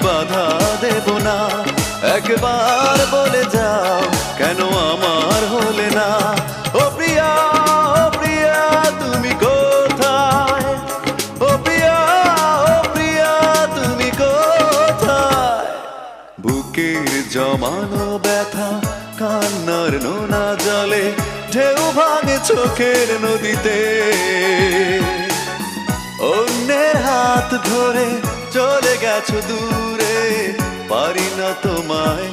বাধা দেব না। একবার বলে যাও কেন আমার হলে না। ও প্রিয়া, ও প্রিয়া তুমি কোথায়? ও প্রিয়া, ও প্রিয়া তুমি কোথায়? বুকের জমানো ব্যথা কান্নার নোনা জলে ঢেউ ভাঙে চোখের নদীতে। অন্যের হাত ধরে চলে গেছো দূরে, পারি না তোমায়